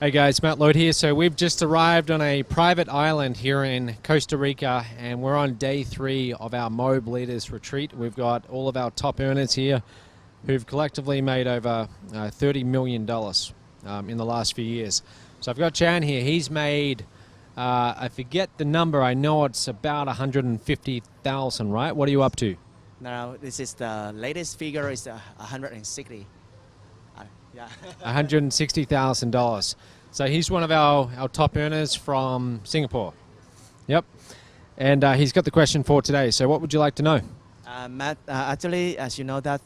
Hey guys, Matt Lloyd here. So we've just arrived on a private island here in Costa Rica and we're on day 3 of our MOBE Leaders Retreat. We've got all of our top earners here who've collectively made over $30 million in the last few years. So I've got Chan here. He's made, I forget the number, I know it's about 150,000, right? What are you up to? Now, this is the latest figure is 160. Yeah. $160,000. So he's one of our top earners from Singapore. Yep. And he's got the question for today. So what would you like to know? Matt, actually, as you know that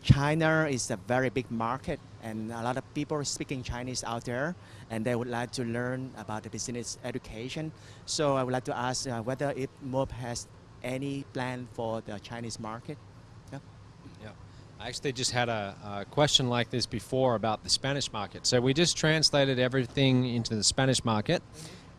China is a very big market and a lot of people are speaking Chinese out there and they would like to learn about the business education. So I would like to ask whether if MOBE has any plan for the Chinese market. I actually just had a question like this before about the Spanish market. So we just translated everything into the Spanish market,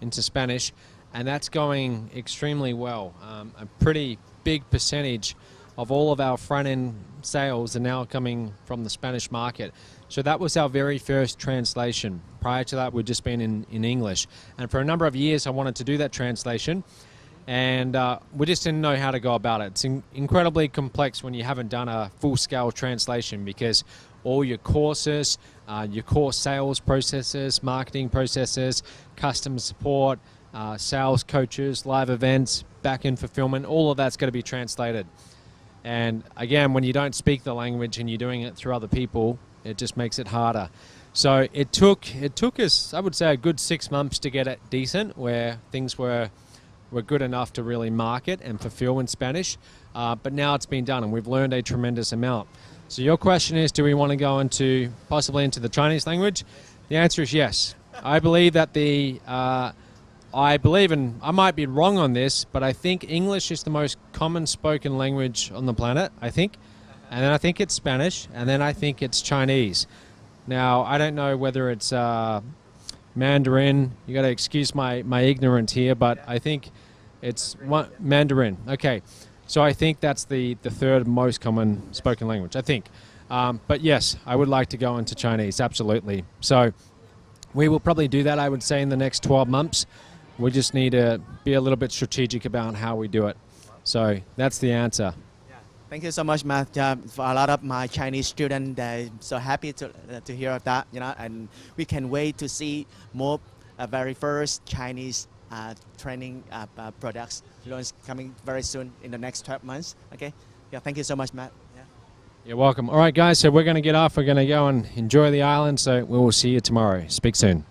into Spanish, and that's going extremely well. A pretty big percentage of all of our front-end sales are now coming from the Spanish market. So that was our very first translation. Prior to that, we'd just been in English. And for a number of years, I wanted to do that translation. And we just didn't know how to go about it. It's incredibly complex when you haven't done a full-scale translation because all your courses, your core sales processes, marketing processes, customer support, sales coaches, live events, back-end fulfillment, all of that's got to be translated. And again, when you don't speak the language and you're doing it through other people, it just makes it harder. So it took us, I would say, a good 6 months to get it decent, where things were good enough to really market and fulfill in Spanish, but now it's been done and we've learned a tremendous amount. So your question is, do we want to go possibly into the Chinese language? The answer is yes. I believe that and I might be wrong on this, but I think English is the most common spoken language on the planet, I think. And then I think it's Spanish, and then I think it's Chinese. Now, I don't know whether it's Mandarin. You got to excuse my ignorance here, but I think it's Mandarin. Okay, so I think that's the third most common spoken language, I think. But yes, I would like to go into Chinese, absolutely. So we will probably do that, I would say, in the next 12 months. We just need to be a little bit strategic about how we do it. So that's the answer. Thank you so much, Matt. For a lot of my Chinese students, they're so happy to hear that, and we can wait to see more very first Chinese training products launch coming very soon in the next 12 months. Okay. Yeah. Thank you so much, Matt. Yeah. You're welcome. All right, guys. So we're going to get off. We're going to go and enjoy the island. So we will see you tomorrow. Speak soon.